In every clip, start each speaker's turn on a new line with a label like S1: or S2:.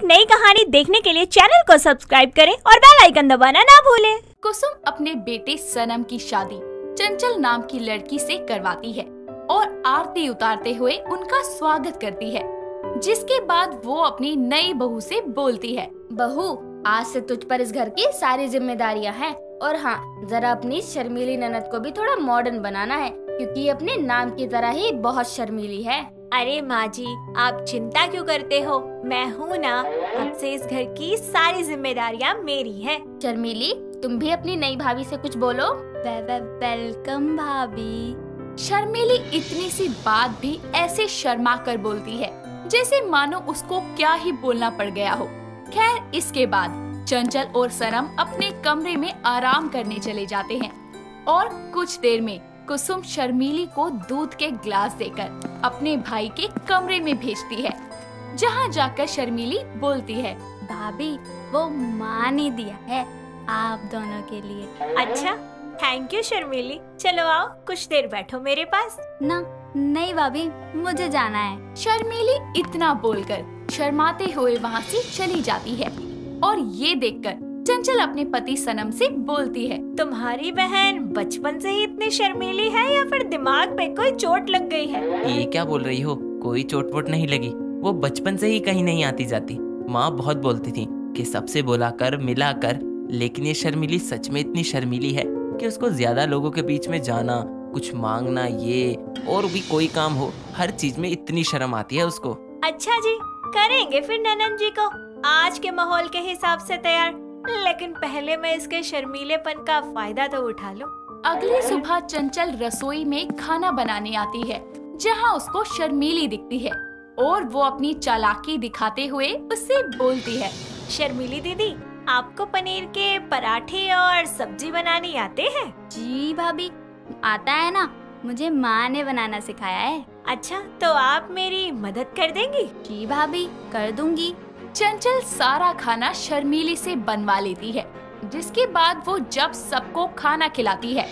S1: नई कहानी देखने के लिए चैनल को सब्सक्राइब करें और बेल आइकन दबाना ना भूलें।
S2: कुसुम अपने बेटे सनम की शादी चंचल नाम की लड़की से करवाती है और आरती उतारते हुए उनका स्वागत करती है, जिसके बाद वो अपनी नई बहू से बोलती है,
S3: बहू आज से तुझ पर इस घर की सारी जिम्मेदारियां हैं और हाँ जरा अपनी शर्मीली ननद को भी थोड़ा मॉडर्न बनाना है क्योंकि अपने नाम की तरह ही बहुत शर्मीली है।
S1: अरे माँ जी, आप चिंता क्यों करते हो, मैं हूँ ना। अब से इस घर की सारी जिम्मेदारियाँ मेरी हैं।
S3: शर्मीली तुम भी अपनी नई भाभी से कुछ बोलो। वेलकम भाभी।
S2: शर्मीली इतनी सी बात भी ऐसे शर्मा कर बोलती है जैसे मानो उसको क्या ही बोलना पड़ गया हो। खैर इसके बाद चंचल और सनम अपने कमरे में आराम करने चले जाते हैं और कुछ देर में कुसुम शर्मीली को दूध के ग्लास देकर अपने भाई के कमरे में भेजती है, जहाँ जाकर शर्मीली बोलती है,
S3: भाभी वो माँ ने दिया है आप दोनों के लिए।
S1: अच्छा थैंक यू शर्मीली, चलो आओ कुछ देर बैठो मेरे पास।
S3: ना नहीं भाभी मुझे जाना है।
S2: शर्मीली इतना बोलकर शर्माते हुए वहाँ से चली जाती है और ये देखकर चंचल अपने पति सनम से बोलती है,
S1: तुम्हारी बहन बचपन से ही इतनी शर्मीली है या फिर दिमाग पे कोई चोट लग गई है?
S4: ये क्या बोल रही हो, कोई चोट वोट नहीं लगी, वो बचपन से ही कहीं नहीं आती जाती। माँ बहुत बोलती थी कि सबसे बोला कर मिला कर, लेकिन ये शर्मीली सच में इतनी शर्मीली है कि उसको ज्यादा लोगों के बीच में जाना, कुछ मांगना, ये और भी कोई काम हो, हर चीज में इतनी शर्म आती है उसको।
S1: अच्छा जी, करेंगे फिर ननन जी को आज के माहौल के हिसाब से तैयार, लेकिन पहले मैं इसके शर्मीलेपन का फायदा तो उठा लूं।
S2: अगली सुबह चंचल रसोई में खाना बनाने आती है, जहां उसको शर्मीली दिखती है और वो अपनी चालाकी दिखाते हुए उससे बोलती है,
S1: शर्मीली दीदी आपको पनीर के पराठे और सब्जी बनानी आते हैं?
S3: जी भाभी आता है ना, मुझे माँ ने बनाना सिखाया है।
S1: अच्छा तो आप मेरी मदद कर देंगी?
S3: जी भाभी कर दूंगी।
S2: चंचल सारा खाना शर्मीली से बनवा लेती है, जिसके बाद वो जब सबको खाना खिलाती है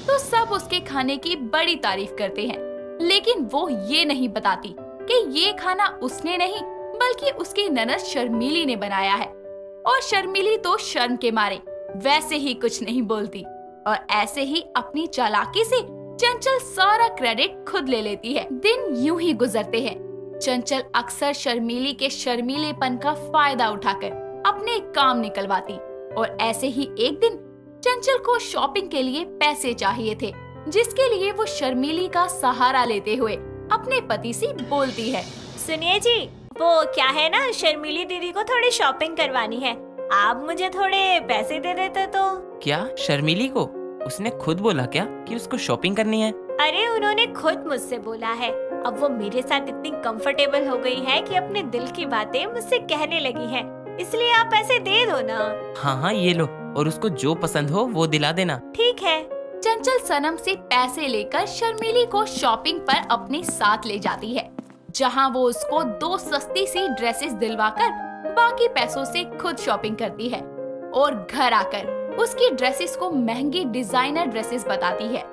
S2: तो सब उसके खाने की बड़ी तारीफ करते हैं, लेकिन वो ये नहीं बताती कि ये खाना उसने नहीं बल्कि उसकी ननद शर्मीली ने बनाया है। और शर्मीली तो शर्म के मारे वैसे ही कुछ नहीं बोलती और ऐसे ही अपनी चालाकी से चंचल सारा क्रेडिट खुद ले लेती है। दिन यूं ही गुजरते हैं। चंचल अक्सर शर्मीली के शर्मीलेपन का फायदा उठाकर अपने काम निकलवाती और ऐसे ही एक दिन चंचल को शॉपिंग के लिए पैसे चाहिए थे, जिसके लिए वो शर्मीली का सहारा लेते हुए अपने पति से बोलती है,
S1: सुनिए जी, वो क्या है ना, शर्मीली दीदी को थोड़ी शॉपिंग करवानी है, आप मुझे थोड़े पैसे दे देते तो।
S4: क्या शर्मीली को? उसने खुद बोला क्या कि उसको शॉपिंग करनी है?
S1: अरे उन्होंने खुद मुझसे बोला है। अब वो मेरे साथ इतनी कंफर्टेबल हो गई है कि अपने दिल की बातें मुझसे कहने लगी है, इसलिए आप पैसे दे दो ना।
S4: हाँ ये लो, और उसको जो पसंद हो वो दिला देना।
S1: ठीक है।
S2: चंचल सनम से पैसे लेकर शर्मीली को शॉपिंग पर अपने साथ ले जाती है, जहाँ वो उसको 2 सस्ती सी ड्रेसेस दिलवाकर बाकी पैसों से खुद शॉपिंग करती है और घर आकर उसकी ड्रेसेस को महंगी डिजाइनर ड्रेसेस बताती है।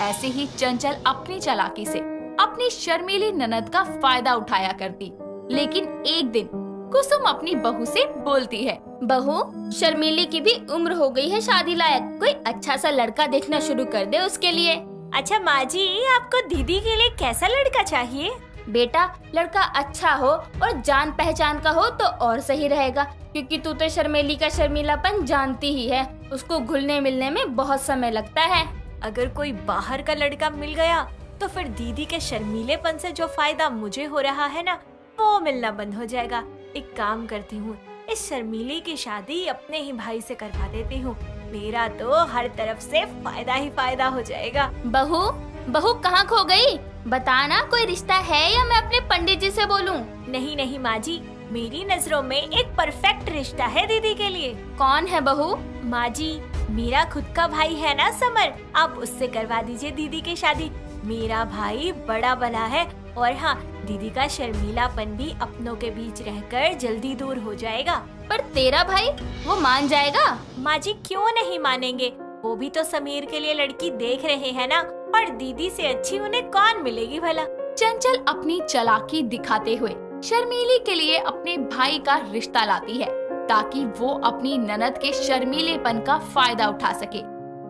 S2: ऐसे ही चंचल अपनी चालाकी से अपनी शर्मीली ननद का फायदा उठाया करती, लेकिन एक दिन कुसुम अपनी बहू से बोलती है,
S3: बहू शर्मीली की भी उम्र हो गई है शादी लायक, कोई अच्छा सा लड़का देखना शुरू कर दे उसके लिए।
S1: अच्छा माँ जी, आपको दीदी के लिए कैसा लड़का चाहिए?
S3: बेटा लड़का अच्छा हो और जान पहचान का हो तो और सही रहेगा, क्योंकि तू तो शर्मीली का शर्मीलापन जानती ही है, उसको घुलने मिलने में बहुत समय लगता है।
S1: अगर कोई बाहर का लड़का मिल गया तो फिर दीदी के शर्मीलेपन से जो फायदा मुझे हो रहा है ना, वो मिलना बंद हो जाएगा। एक काम करती हूँ, इस शर्मीली की शादी अपने ही भाई से करवा देती हूँ, मेरा तो हर तरफ से फायदा ही फायदा हो जाएगा।
S3: बहू कहाँ खो गई? बताना कोई रिश्ता है या मैं अपने पंडित जी से बोलूं?
S1: नहीं नहीं माँ जी, मेरी नजरों में एक परफेक्ट रिश्ता है दीदी के लिए।
S3: कौन है बहू?
S1: माँ जी, मेरा खुद का भाई है ना समर, आप उससे करवा दीजिए दीदी की शादी। मेरा भाई बड़ा भला है और हाँ, दीदी का शर्मीलापन भी अपनों के बीच रहकर जल्दी दूर हो जाएगा।
S3: पर तेरा भाई वो मान जाएगा?
S1: माँ जी क्यों नहीं मानेंगे, वो भी तो समीर के लिए लड़की देख रहे हैं ना, और दीदी से अच्छी उन्हें कौन मिलेगी भला।
S2: चंचल अपनी चालाकी दिखाते हुए शर्मीली के लिए अपने भाई का रिश्ता लाती है ताकि वो अपनी ननद के शर्मीलेपन का फायदा उठा सके।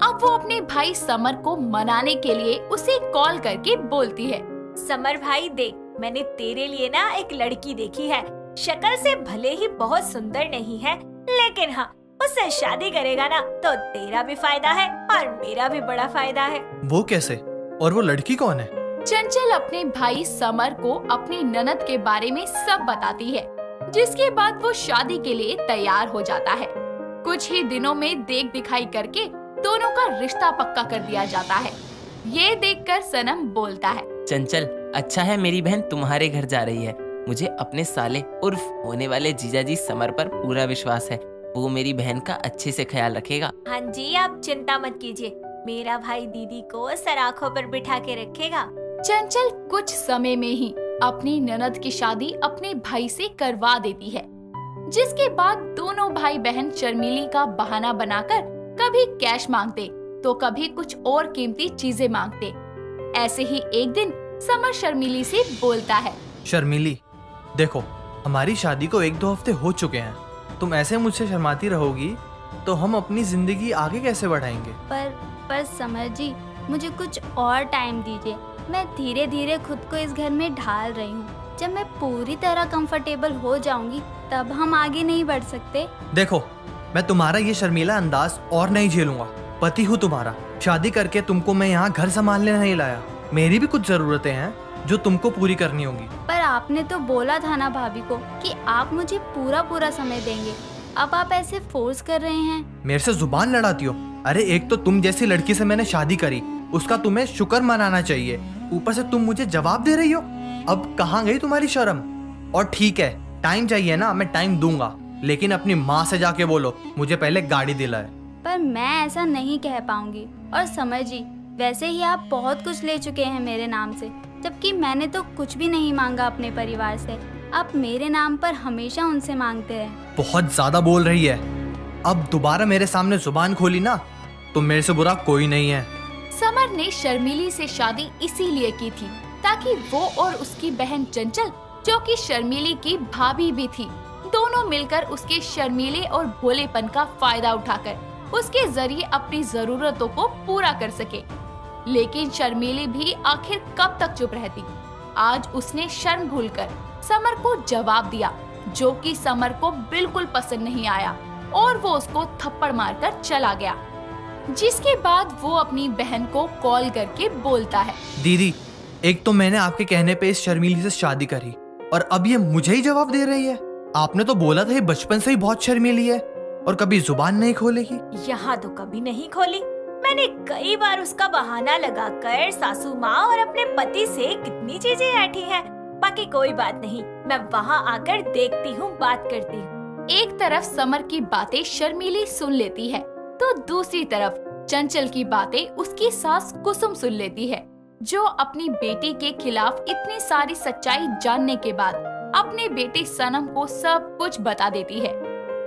S2: अब वो अपने भाई समर को मनाने के लिए उसे कॉल करके बोलती है,
S1: समर भाई देख, मैंने तेरे लिए ना एक लड़की देखी है। शक्ल से भले ही बहुत सुंदर नहीं है, लेकिन हाँ, उससे शादी करेगा ना तो तेरा भी फायदा है और मेरा भी बड़ा फायदा है।
S5: वो कैसे? और वो लड़की कौन है?
S2: चंचल अपने भाई समर को अपनी ननद के बारे में सब बताती है, जिसके बाद वो शादी के लिए तैयार हो जाता है। कुछ ही दिनों में देख दिखाई करके दोनों का रिश्ता पक्का कर दिया जाता है। ये देखकर सनम बोलता है,
S4: चंचल, अच्छा है मेरी बहन तुम्हारे घर जा रही है। मुझे अपने साले उर्फ होने वाले जीजाजी समर पर पूरा विश्वास है। वो मेरी बहन का अच्छे से ख्याल रखेगा।
S1: हाँ जी, आप चिंता मत कीजिए, मेरा भाई दीदी को सराखों पर बिठा के रखेगा।
S2: चंचल कुछ समय में ही अपनी ननद की शादी अपने भाई से करवा देती है, जिसके बाद दोनों भाई बहन शर्मीली का बहाना बनाकर कभी कैश मांगते तो कभी कुछ और कीमती चीजें मांगते। ऐसे ही एक दिन समर शर्मीली से बोलता है,
S5: शर्मीली, देखो हमारी शादी को 1-2 हफ्ते हो चुके हैं। तुम ऐसे मुझसे शर्माती रहोगी तो हम अपनी जिंदगी आगे कैसे बढ़ाएंगे?
S3: पर समर जी, मुझे कुछ और टाइम दीजिए। मैं धीरे धीरे खुद को इस घर में ढाल रही हूँ। जब मैं पूरी तरह कंफर्टेबल हो जाऊंगी तब हम आगे नहीं बढ़ सकते।
S5: देखो, मैं तुम्हारा ये शर्मीला अंदाज और नहीं झेलूंगा। पति हूँ तुम्हारा, शादी करके तुमको मैं यहाँ घर संभालने नहीं लाया। मेरी भी कुछ जरूरतें हैं जो तुमको पूरी करनी होगी।
S3: पर आपने तो बोला था ना भाभी को कि आप मुझे पूरा समय देंगे। अब आप ऐसे फोर्स कर रहे हैं।
S5: मेरे से जुबान लड़ाती हो? अरे एक तो तुम जैसी लड़की से मैंने शादी करी, उसका तुम्हें शुक्र मनाना चाहिए। ऊपर से तुम मुझे जवाब दे रही हो। अब कहाँ गई तुम्हारी शर्म? और ठीक है, टाइम चाहिए ना, मैं टाइम दूंगा, लेकिन अपनी माँ से जाके बोलो मुझे पहले गाड़ी दिलाए।
S3: पर मैं ऐसा नहीं कह पाऊंगी। और समर जी, वैसे ही आप बहुत कुछ ले चुके हैं मेरे नाम से, जबकि मैंने तो कुछ भी नहीं मांगा अपने परिवार से। आप मेरे नाम पर हमेशा उनसे मांगते रहे।
S5: बहुत ज्यादा बोल रही है। अब दोबारा मेरे सामने जुबान खोली ना तो मेरे से बुरा कोई नहीं है।
S2: समर ने शर्मीली से शादी इसीलिए की थी ताकि वो और उसकी बहन चंचल, जो कि शर्मीली की भाभी भी थी, दोनों मिलकर उसके शर्मीले और भोलेपन का फायदा उठाकर उसके जरिए अपनी जरूरतों को पूरा कर सके। लेकिन शर्मीली भी आखिर कब तक चुप रहती। आज उसने शर्म भूलकर समर को जवाब दिया, जो कि समर को बिल्कुल पसंद नहीं आया और वो उसको थप्पड़ मारकर चला गया। जिसके बाद वो अपनी बहन को कॉल करके बोलता है,
S5: दीदी, एक तो मैंने आपके कहने पे इस शर्मीली से शादी करी और अब ये मुझे ही जवाब दे रही है। आपने तो बोला था ये बचपन से ही बहुत शर्मीली है और कभी जुबान नहीं खोलेगी।
S1: यहाँ तो कभी नहीं खोली। मैंने कई बार उसका बहाना लगाकर सासू माँ और अपने पति से कितनी चीजें ऐठी हैं। बाकी कोई बात नहीं, मैं वहाँ आकर देखती हूँ, बात करती हूँ।
S2: एक तरफ समर की बातें शर्मीली सुन लेती है तो दूसरी तरफ चंचल की बातें उसकी सास कुसुम सुन लेती है, जो अपनी बेटी के खिलाफ इतनी सारी सच्चाई जानने के बाद अपने बेटे सनम को सब कुछ बता देती है।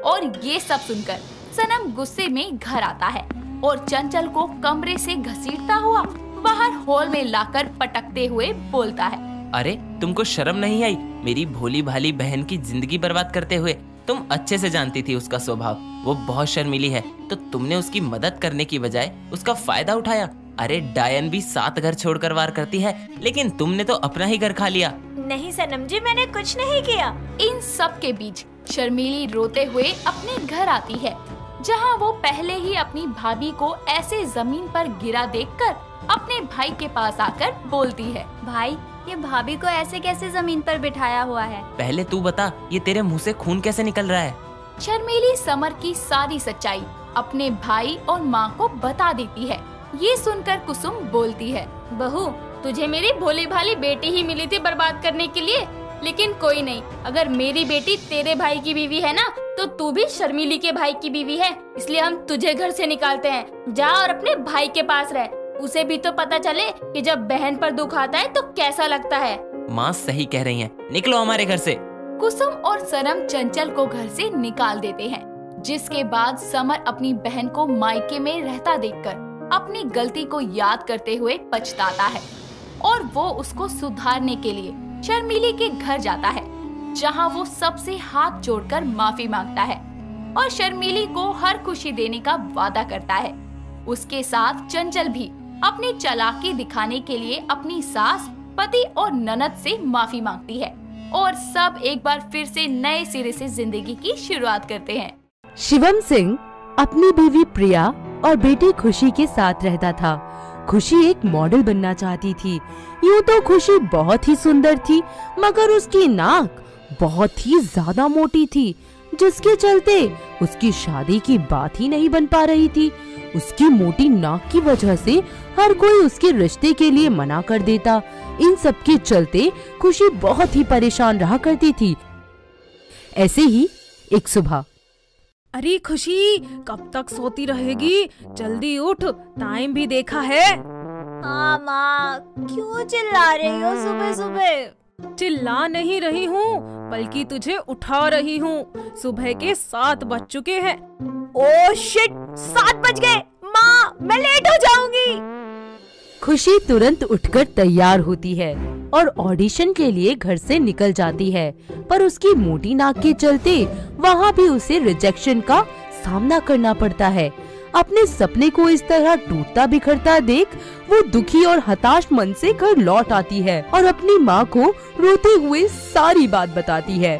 S2: और ये सब सुनकर सनम गुस्से में घर आता है और चंचल को कमरे से घसीटता हुआ बाहर हॉल में लाकर पटकते हुए बोलता है,
S4: अरे तुमको शर्म नहीं आई मेरी भोली भाली बहन की जिंदगी बर्बाद करते हुए? तुम अच्छे से जानती थी उसका स्वभाव, वो बहुत शर्मीली है, तो तुमने उसकी मदद करने की बजाय उसका फायदा उठाया। अरे डायन भी 7 घर छोड़कर वार करती है, लेकिन तुमने तो अपना ही घर खा लिया।
S1: नहीं सनम जी, मैंने कुछ नहीं किया।
S2: इन सब के बीच शर्मीली रोते हुए अपने घर आती है, जहां वो पहले ही अपनी भाभी को ऐसे जमीन पर गिरा देखकर अपने भाई के पास आकर बोलती है,
S3: भाई, ये भाभी को ऐसे कैसे जमीन पर बिठाया हुआ है?
S4: पहले तू बता, ये तेरे मुंह से खून कैसे निकल रहा है?
S2: शर्मीली समर की सारी सच्चाई अपने भाई और माँ को बता देती है। ये सुनकर कुसुम बोलती है,
S3: बहू, तुझे मेरी भोली भाली बेटी ही मिली थी बर्बाद करने के लिए, लेकिन कोई नहीं, अगर मेरी बेटी तेरे भाई की बीवी है ना, तो तू भी शर्मीली के भाई की बीवी है, इसलिए हम तुझे घर से निकालते हैं। जा और अपने भाई के पास रह, उसे भी तो पता चले कि जब बहन पर दुख आता है तो कैसा लगता है।
S4: माँ सही कह रही हैं, निकलो हमारे घर से।
S2: कुसुम और सनम चंचल को घर से निकाल देते हैं, जिसके बाद समर अपनी बहन को मायके में रहता देखकर अपनी गलती को याद करते हुए पछताता है और वो उसको सुधारने के लिए शर्मीली के घर जाता है, जहां वो सबसे हाथ जोड़कर माफी मांगता है और शर्मीली को हर खुशी देने का वादा करता है। उसके साथ चंचल भी अपनी चालाकी दिखाने के लिए अपनी सास, पति और ननद से माफी मांगती है और सब एक बार फिर से नए सिरे से जिंदगी की शुरुआत करते हैं।
S6: शिवम सिंह अपनी बीवी प्रिया और बेटी खुशी के साथ रहता था। खुशी एक मॉडल बनना चाहती थी। यूं तो खुशी बहुत ही सुंदर थी, मगर उसकी नाक बहुत ही ज्यादा मोटी थी, जिसके चलते उसकी शादी की बात ही नहीं बन पा रही थी। उसकी मोटी नाक की वजह से हर कोई उसके रिश्ते के लिए मना कर देता। इन सब के चलते खुशी बहुत ही परेशान रहा करती थी। ऐसे ही एक सुबह,
S7: अरे खुशी, कब तक सोती रहेगी? जल्दी उठ, टाइम भी देखा है।
S1: हाँ माँ, क्यों चिल्ला रही हो सुबह सुबह?
S7: चिल्ला नहीं रही हूँ, बल्कि तुझे उठा रही हूँ। सुबह के 7 बज चुके हैं।
S1: ओह शिट, 7 बज गए। माँ, मैं लेट हो जाऊंगी।
S6: खुशी तुरंत उठकर तैयार होती है और ऑडिशन के लिए घर से निकल जाती है, पर उसकी मोटी नाक के चलते वहाँ भी उसे रिजेक्शन का सामना करना पड़ता है। अपने सपने को इस तरह टूटता बिखरता देख वो दुखी और हताश मन से घर लौट आती है और अपनी माँ को रोते हुए सारी बात बताती है।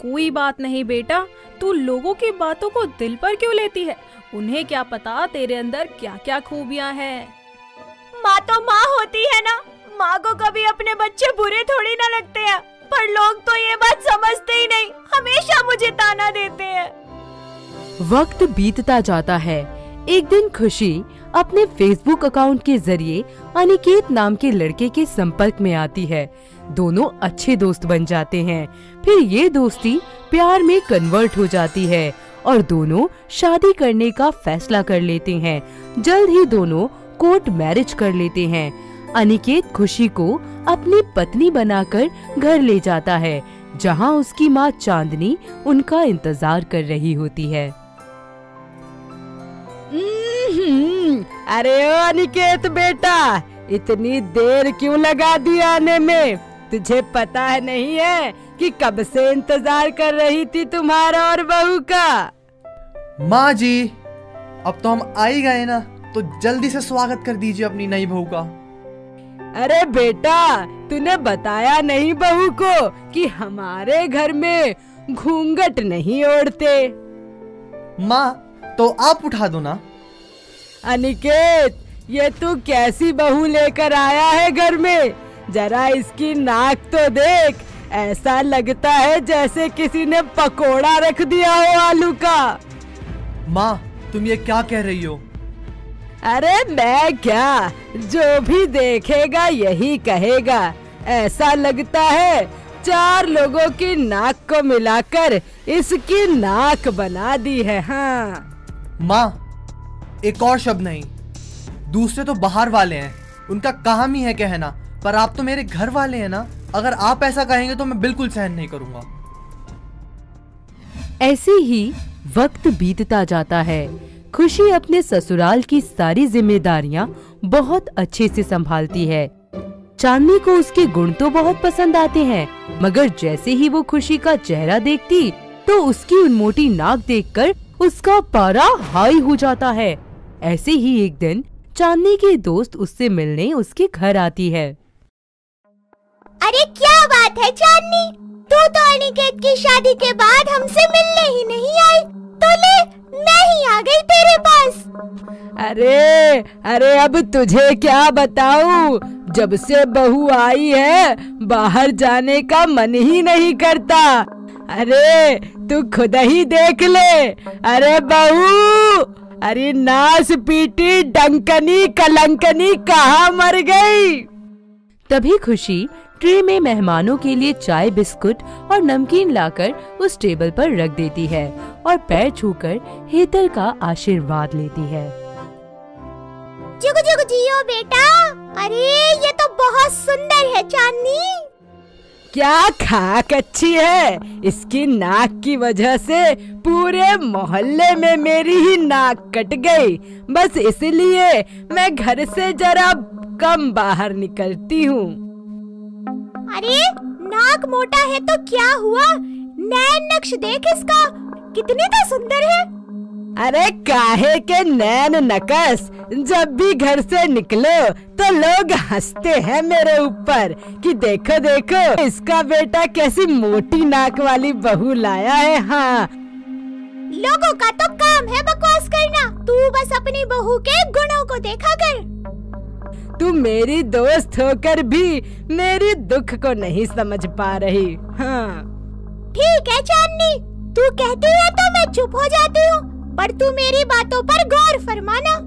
S7: कोई बात नहीं बेटा, तू लोगों की बातों को दिल पर क्यों लेती है? उन्हें क्या पता तेरे अंदर क्या क्या खूबियाँ हैं।
S1: माँ तो माँ होती है ना। माँ को कभी अपने बच्चे बुरे थोड़ी ना लगते हैं, पर लोग तो ये बात समझते ही नहीं, हमेशा मुझे ताना देते हैं।
S6: वक्त बीतता जाता है। एक दिन खुशी अपने फेसबुक अकाउंट के जरिए अनिकेत नाम के लड़के के संपर्क में आती है। दोनों अच्छे दोस्त बन जाते हैं। फिर ये दोस्ती प्यार में कन्वर्ट हो जाती है और दोनों शादी करने का फैसला कर लेते हैं। जल्द ही दोनों कोर्ट मैरिज कर लेते हैं। अनिकेत खुशी को अपनी पत्नी बनाकर घर ले जाता है, जहां उसकी माँ चांदनी उनका इंतजार कर रही होती है।
S8: अरे ओ अनिकेत बेटा, इतनी देर क्यों लगा दी आने में? तुझे पता है नहीं है कि कब से इंतजार कर रही थी तुम्हारा और बहू का?
S5: माँ जी, अब तो हम आ ही गए ना, तो जल्दी से स्वागत कर दीजिए अपनी नई बहू का।
S8: अरे बेटा, तूने बताया नहीं बहू को कि हमारे घर में घूंघट नहीं ओढ़ते।
S5: माँ, तो आप उठा दो ना।
S8: अनिकेत, ये तू कैसी बहू लेकर आया है घर में? जरा इसकी नाक तो देख, ऐसा लगता है जैसे किसी ने पकोड़ा रख दिया हो आलू का।
S5: माँ, तुम ये क्या कह रही हो?
S8: अरे मैं क्या, जो भी देखेगा यही कहेगा। ऐसा लगता है 4 लोगों की नाक को मिलाकर इसकी नाक बना दी है। हाँ
S5: माँ, एक और शब्द नहीं। दूसरे तो बाहर वाले हैं, उनका काम ही है कहना, पर आप तो मेरे घर वाले हैं ना। अगर आप ऐसा कहेंगे तो मैं बिल्कुल सहन नहीं करूंगा।
S6: ऐसे ही वक्त बीतता जाता है। खुशी अपने ससुराल की सारी जिम्मेदारियां बहुत अच्छे से संभालती है। चांदनी को उसके गुण तो बहुत पसंद आते हैं, मगर जैसे ही वो खुशी का चेहरा देखती तो उसकी उन मोटी नाक देखकर उसका पारा हाई हो जाता है। ऐसे ही एक दिन चांदनी की दोस्त उससे मिलने उसके घर आती है।
S1: अरे क्या बात है चांदनी, तू तो अनिकेत की शादी के बाद हमसे मिलने ही नहीं आई, तो ले मैं ही आ गई तेरे पास।
S8: अरे अब तुझे क्या बताऊं, जब से बहू आई है बाहर जाने का मन ही नहीं करता। अरे तू खुद ही देख ले। अरे बहू, अरे नास पीटी डंकनी कलंकनी कहाँ मर गई?
S6: तभी खुशी ट्रे में मेहमानों के लिए चाय, बिस्कुट और नमकीन लाकर उस टेबल पर रख देती है और पैर छूकर हेतल का आशीर्वाद लेती है।
S1: जुग जुग जियो बेटा। अरे ये तो बहुत सुंदर है चांदनी।
S8: क्या खाक अच्छी है, इसकी नाक की वजह से पूरे मोहल्ले में मेरी ही नाक कट गई। बस इसलिए मैं घर से जरा कम बाहर निकलती हूँ।
S1: अरे नाक मोटा है तो क्या हुआ, नैन नक्श देख इसका, कितनी तो सुंदर है।
S8: अरे काहे के नैन नकस, जब भी घर से निकलो तो लोग हंसते हैं मेरे ऊपर कि देखो देखो इसका बेटा कैसी मोटी नाक वाली बहू लाया है। हाँ,
S1: लोगों का तो काम है बकवास करना, तू बस अपनी बहू के गुणों को देखा कर।
S8: तू मेरी दोस्त होकर भी मेरी दुख को नहीं समझ पा रही। हाँ
S1: ठीक है चांदनी, तू कहती है तो मैं चुप हो जाती हूँ, पर तू मेरी बातों पर गौर फरमाना।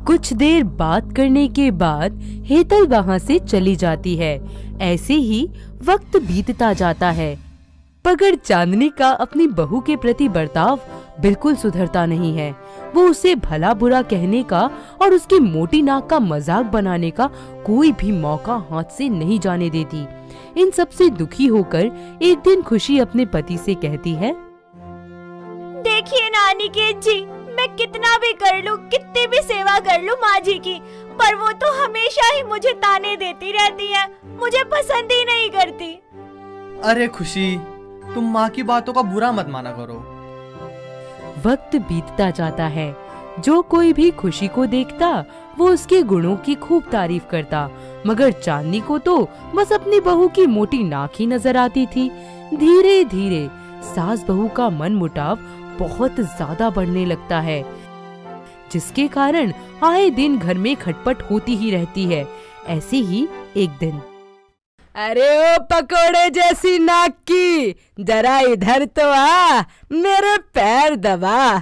S6: कुछ देर बात करने के बाद हेतल वहाँ से चली जाती है। ऐसे ही वक्त बीतता जाता है, मगर चांदनी का अपनी बहू के प्रति बर्ताव बिल्कुल सुधरता नहीं है। वो उसे भला बुरा कहने का और उसकी मोटी नाक का मजाक बनाने का कोई भी मौका हाथ से नहीं जाने देती। इन सब से दुखी होकर एक दिन खुशी अपने पति से कहती है,
S1: देखिए नानी के जी, मैं कितना भी कर लूं, कितनी भी सेवा कर लूं माँ जी की, पर वो तो हमेशा ही मुझे ताने देती रहती है, मुझे पसंद ही नहीं करती।
S5: अरे खुशी, तुम माँ की बातों का बुरा मत माना करो।
S6: वक्त बीतता जाता है, जो कोई भी खुशी को देखता वो उसके गुणों की खूब तारीफ करता, मगर चांदनी को तो बस अपनी बहू की मोटी नाक ही नजर आती थी। धीरे धीरे सास बहू का मन मुटाव बहुत ज्यादा बढ़ने लगता है, जिसके कारण आए दिन घर में खटपट होती ही रहती है। ऐसे ही एक दिन,
S8: अरे ओ पकोड़े जैसी नाक की, जरा इधर तो आ, मेरे पैर दबा।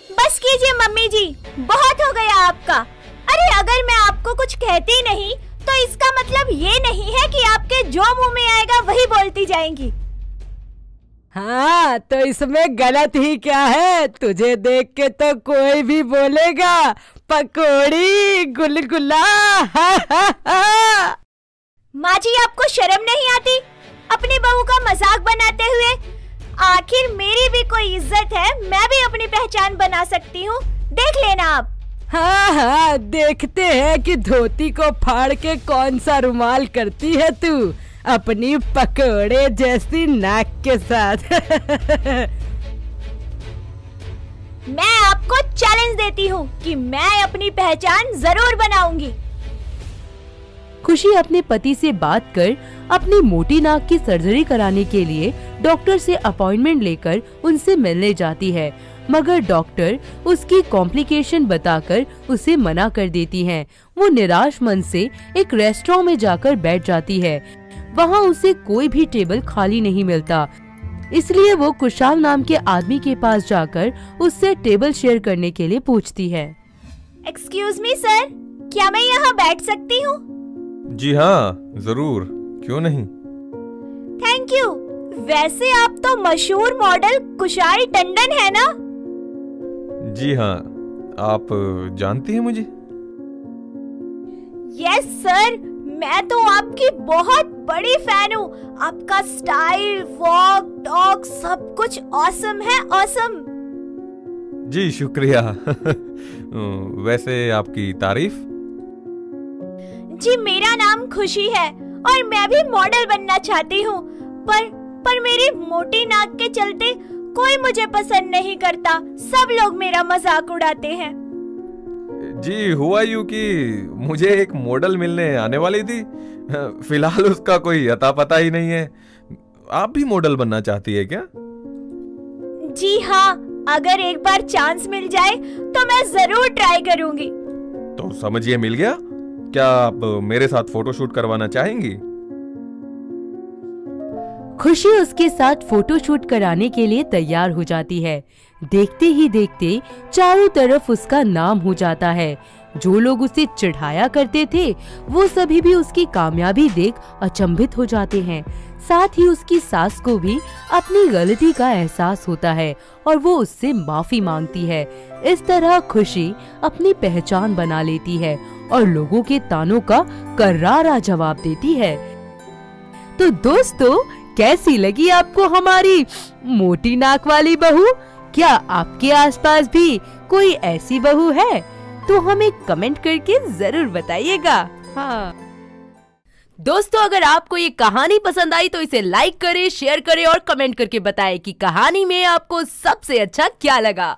S1: बस कीजिए मम्मी जी, बहुत हो गया आपका। अरे अगर मैं आपको कुछ कहती नहीं तो इसका मतलब ये नहीं है कि आपके जो मुंह में आएगा वही बोलती जाएंगी।
S8: हाँ तो इसमें गलत ही क्या है, तुझे देख के तो कोई भी बोलेगा पकोड़ी गुलगुला।
S1: माँ जी, आपको शर्म नहीं आती अपनी बहू का मजाक बनाते हुए? आखिर मेरी भी कोई इज्जत है, मैं भी अपनी पहचान बना सकती हूँ, देख लेना आप।
S8: हाँ हाँ, देखते हैं कि धोती को फाड़ के कौन सा रुमाल करती है तू अपनी पकोड़े जैसी नाक के साथ।
S1: मैं आपको चैलेंज देती हूँ कि मैं अपनी पहचान जरूर बनाऊंगी।
S6: खुशी अपने पति से बात कर अपनी मोटी नाक की सर्जरी कराने के लिए डॉक्टर से अपॉइंटमेंट लेकर उनसे मिलने जाती है, मगर डॉक्टर उसकी कॉम्प्लिकेशन बताकर उसे मना कर देती हैं। वो निराश मन से एक रेस्टोरेंट में जाकर बैठ जाती है। वहाँ उसे कोई भी टेबल खाली नहीं मिलता, इसलिए वो कुशाल नाम के आदमी के पास जाकर उससे टेबल शेयर करने के लिए पूछती है।
S1: एक्सक्यूज मी सर, क्या मैं यहाँ बैठ सकती हूँ?
S9: जी हाँ जरूर, क्यों नहीं।
S1: Thank you. वैसे आप तो मशहूर मॉडल कुशाल टंडन है ना?
S9: जी हाँ, आप जानती हैं मुझे?
S1: यस सर, मैं तो आपकी बहुत बड़ी फैन हूँ। आपका स्टाइल, वॉक, टॉक सब कुछ ऑसम है, ऑसम।
S9: जी शुक्रिया। वैसे आपकी तारीफ?
S1: जी मेरा नाम खुशी है और मैं भी मॉडल बनना चाहती हूँ, पर मेरी मोटी नाक के चलते कोई मुझे पसंद नहीं करता, सब लोग मेरा मजाक उड़ाते हैं।
S9: जी हुआ यूं कि मुझे एक मॉडल मिलने आने वाली थी, फिलहाल उसका कोई अता पता ही नहीं है। आप भी मॉडल बनना चाहती है क्या?
S1: जी हाँ, अगर एक बार चांस मिल जाए तो मैं जरूर ट्राई करूंगी।
S9: तो समझिए मिल गया। क्या आप मेरे साथ फोटोशूट करवाना चाहेंगी?
S6: खुशी उसके साथ फोटोशूट कराने के लिए तैयार हो जाती है। देखते ही देखते चारों तरफ उसका नाम हो जाता है। जो लोग उसे चिढ़ाया करते थे वो सभी भी उसकी कामयाबी देख अचंभित हो जाते हैं। साथ ही उसकी सास को भी अपनी गलती का एहसास होता है और वो उससे माफी मांगती है। इस तरह खुशी अपनी पहचान बना लेती है और लोगों के तानों का करारा जवाब देती है। तो दोस्तों, कैसी लगी आपको हमारी मोटी नाक वाली बहू? क्या आपके आसपास भी कोई ऐसी बहू है? तो हमें कमेंट करके जरूर बताइएगा। हाँ, दोस्तों अगर आपको ये कहानी पसंद आई तो इसे लाइक करें, शेयर करें और कमेंट करके बताएं कि कहानी में आपको सबसे अच्छा क्या लगा।